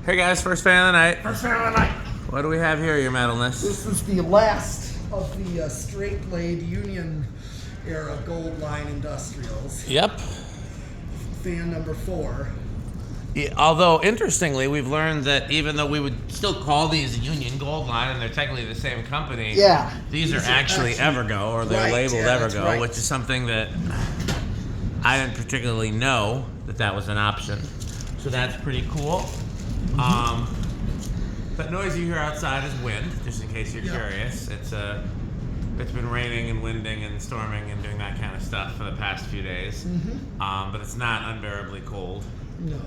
Hey guys, first fan of the night. First fan of the night. What do we have here, your metalness? This is the last of the straight blade Union era gold line industrials. Yep. Fan number 4. Yeah, although, interestingly, we've learned that even though we would still call these Union Gold Line and they're technically the same company, these are actually Evergo, or they're labeled Evergo, which is something that I didn't particularly know that was an option. So that's pretty cool. That noise you hear outside is wind, just in case you're curious. It's been raining and winding and storming and doing that kind of stuff for the past few days. But it's not unbearably cold. No.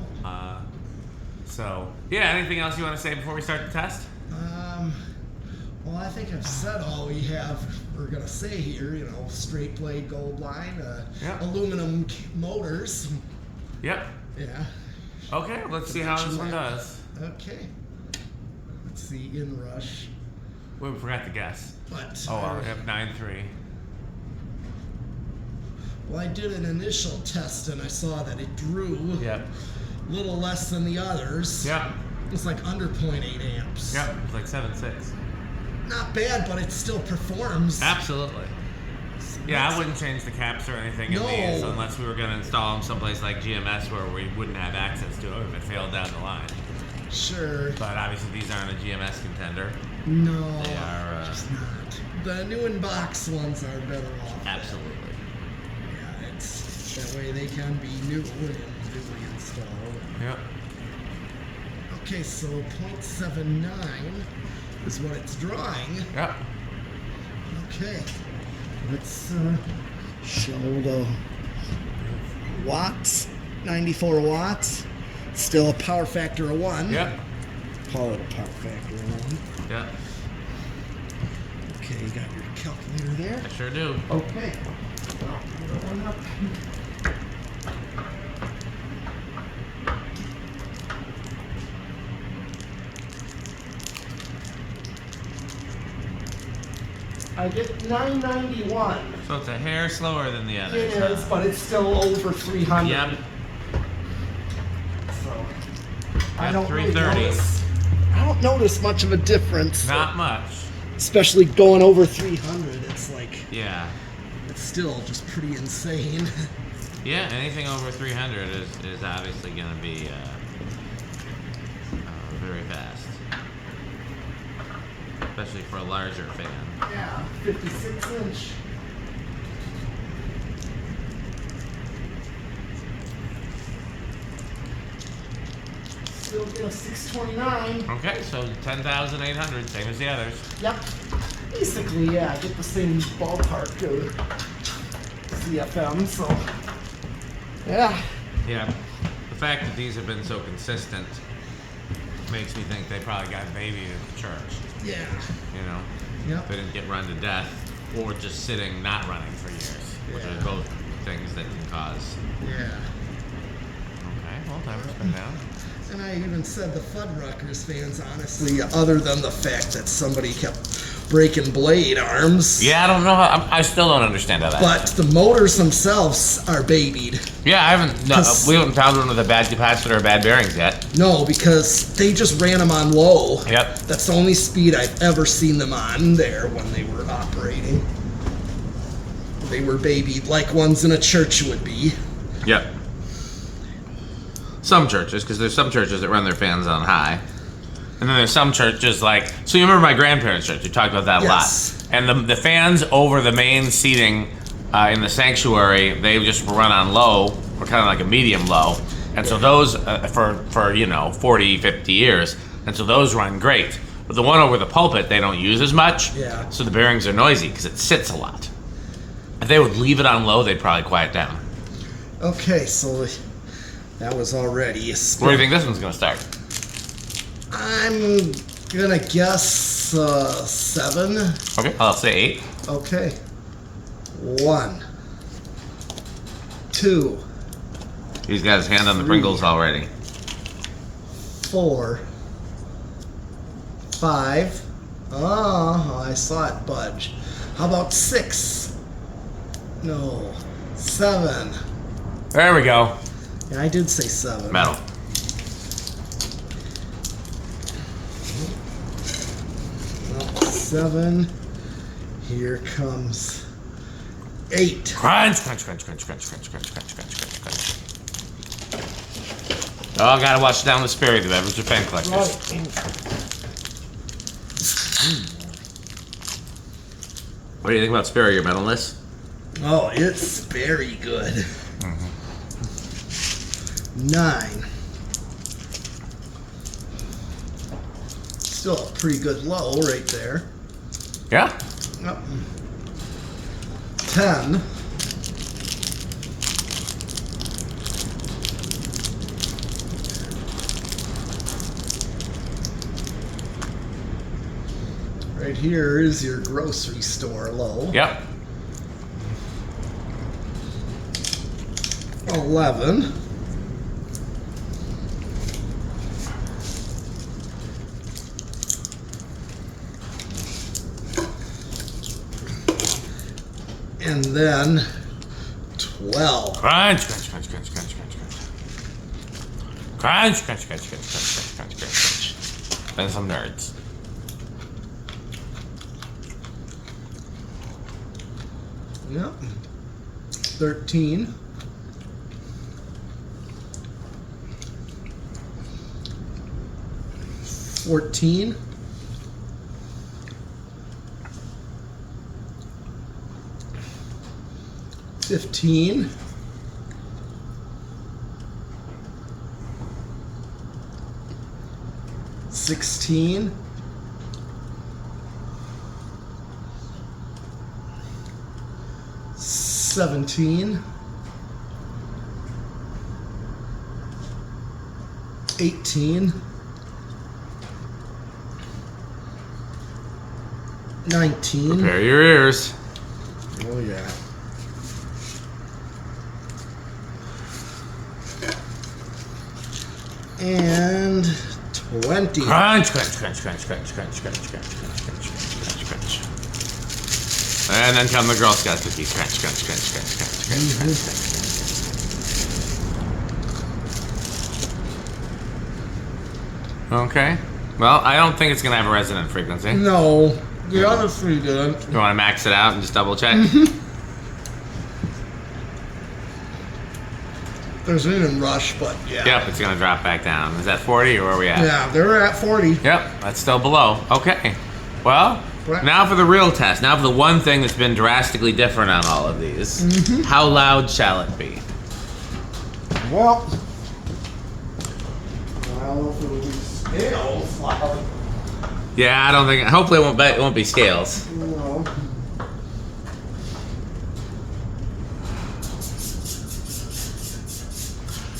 So, yeah, anything else you want to say before we start the test? Well, I think I've said all we're going to say here, you know, straight blade gold line, aluminum motors. Yep. Yeah. Okay, let's see how this one does. Okay. Let's see, inrush. We forgot to guess. But, oh, we have 9.3. Well, I did an initial test and I saw that it drew a little less than the others. Yep. It's like under 0.8 amps. Yep, it's like 7.6. Not bad, but it still performs. Absolutely. Yeah, I wouldn't change the caps or anything in these unless we were going to install them someplace like GMS where we wouldn't have access to it if it failed down the line. Sure. But obviously these aren't a GMS contender. No, they are just not. The new in-box ones are better off. Absolutely. Yeah, it's that way they can be new and newly installed. Yep. Okay, so 0.79 is what it's drawing. Yep. Okay. Let's show the watts. 94 watts. Still a power factor of 1. Yep. Call it a power factor of 1. Yep. Okay, you got your calculator there? I sure do. Okay. Well, put that one up. I get 991. So it's a hair slower than the others. It is, but it's still over 300. Yep. So I don't 330. I don't notice much of a difference. Not much. Especially going over 300. It's like it's still just pretty insane. Yeah, anything over 300 is obviously going to be very fast. Especially for a larger fan. Yeah, 56 inch. Still get a 629. Okay, so 10,800, same as the others. Yep. Basically, yeah, I get the same ballpark of CFM, so yeah. Yeah, the fact that these have been so consistent makes me think they probably got babied at the church. Yeah. You know? Yep. They didn't get run to death or just sitting not running for years, which are both things that can cause. Yeah. Okay, well, time to spin down. And I even said the Fuddruckers fans, honestly, other than the fact that somebody kept breaking blade arms. Yeah, I don't know. I still don't understand how that. But the motors themselves are babied. Yeah, we haven't found one with a bad capacitor or bad bearings yet. No, because they just ran them on low. Yep. That's the only speed I've ever seen them on there when they were operating. They were babied like ones in a church would be. Yep. Some churches, because there's some churches that run their fans on high. And then there's some churches like, so you remember my grandparents' church, we talked about that a lot. And the fans over the main seating in the sanctuary, they just run on low, or kind of like a medium low. And so those, for 40, 50 years, and so those run great. But the one over the pulpit, they don't use as much, so the bearings are noisy, because it sits a lot. If they would leave it on low, they'd probably quiet down. Okay, so that was already a spin. Where do you think this one's going to start? I'm gonna guess 7. Okay, I'll say 8. Okay. 1, 2. He's got his hand on the Pringles already. 4, 5. Oh, I saw it budge. How about 6? No. 7. There we go. Yeah, I did say 7. Metal. Well, 7. Here comes 8. Crunch, crunch, crunch, crunch, crunch, crunch, crunch, crunch, crunch, crunch, crunch. Oh, I gotta watch down the Sperry, the Beverage Japan Collectors. What do you think about Sperry, your medalist? Oh, it's very good. 9. Still a pretty good low right there. Yeah? Yep. 10. Right here is your grocery store low. Yep. 11. And then 12. Crunch, crunch, crunch, crunch, crunch, crunch, crunch. Crunch, crunch, crunch, crunch, crunch, crunch, crunch, crunch, crunch. Then some nerds. Yep. 13. 14. 15. 16. 17. 18. 19. Prepare your ears. Oh yeah. And 20. Crunch, crunch, crunch, crunch, crunch, crunch, crunch, crunch, crunch, crunch, crunch, crunch. And then come the Girl Scout cookies. Crunch, crunch, crunch, crunch, crunch, crunch, crunch, crunch. Okay. Well, I don't think it's gonna have a resonant frequency. No, the other 3 didn't. You want to max it out and just double check? There's an inrush, but yeah. Yep, it's gonna drop back down. Is that 40 or where are we at? Yeah, they're at 40. Yep, that's still below. Okay. Well, Right. now for the real test. Now for the one thing that's been drastically different on all of these. How loud shall it be? Well, I don't know if it will be scales loud. Yeah, I don't think. Hopefully, it won't be scales. No.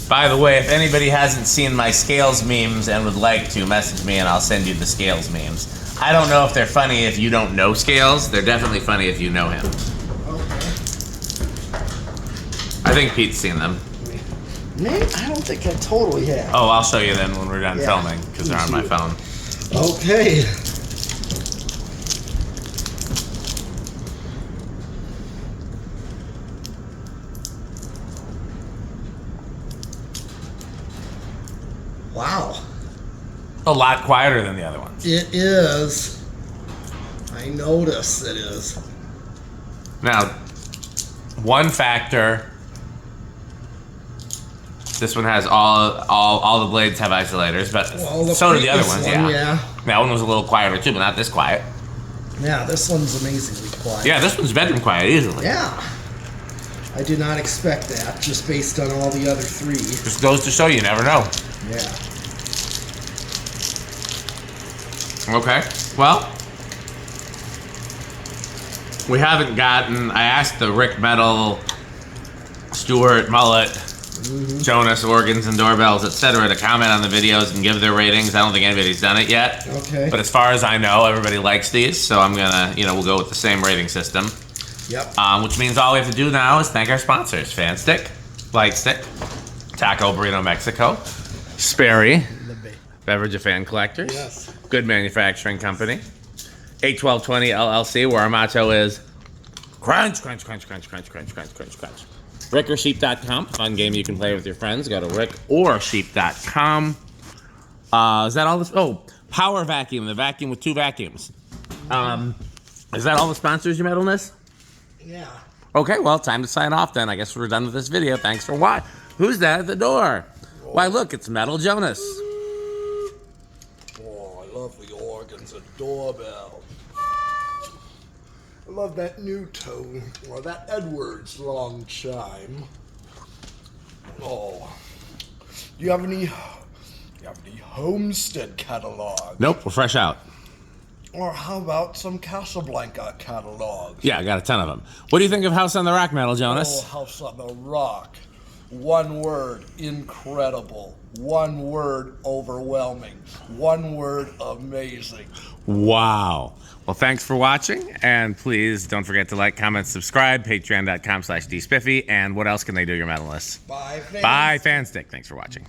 By the way, if anybody hasn't seen my scales memes and would like to, message me and I'll send you the scales memes. I don't know if they're funny if you don't know Scales. They're definitely funny if you know him. Okay. I think Pete's seen them. Me? I don't think I totally have. Oh, I'll show you then when we're done filming because they're on my phone. Okay. Wow. A lot quieter than the other ones. It is. I notice it is. Now, one factor. This one has all the blades have isolators, but so do the other ones. Yeah. That one was a little quieter too, but not this quiet. Yeah, this one's amazingly quiet. Yeah, this one's bedroom quiet easily. Yeah. I did not expect that, just based on all the other 3. Just goes to show you never know. Yeah. Okay. Well, we haven't gotten. I asked the Rick Metal, Stewart, Mullet, Jonas, organs and doorbells, etc. to comment on the videos and give their ratings. I don't think anybody's done it yet. Okay. But as far as I know, everybody likes these, so I'm gonna, we'll go with the same rating system. Yep. Which means all we have to do now is thank our sponsors: Fan Stick, Light Stick, Taco Burrito Mexico, Sperry, Beverage Japan Collectors, Yes. Good Manufacturing Company, 81220 LLC, where our motto is crunch, crunch, crunch, crunch, crunch, crunch, crunch, crunch, crunch. RickOrSheep.com, fun game you can play with your friends. Go to rickorsheep.com. Is that all this? Oh, Power Vacuum, the vacuum with 2 vacuums. Is that all the sponsors, your metalness? Yeah. Okay, well, time to sign off then. I guess we're done with this video. Thanks for watching. Who's that at the door? Why, look, it's Metal Jonas. Oh, I love the organs and doorbell. I love that nutone, or that Edwards long chime. Oh, do you have any Homestead catalog? Nope, we're fresh out. Or how about some Casablanca catalogs? Yeah, I got a ton of them. What do you think of House on the Rock, Metal Jonas? Oh, House on the Rock. One word, incredible. One word, overwhelming. One word, amazing. Wow. Well, thanks for watching, and please don't forget to like, comment, subscribe, patreon.com/dspiffy, and what else can they do, your medalists? Bye, fans. Bye, Fanstick. Thanks for watching.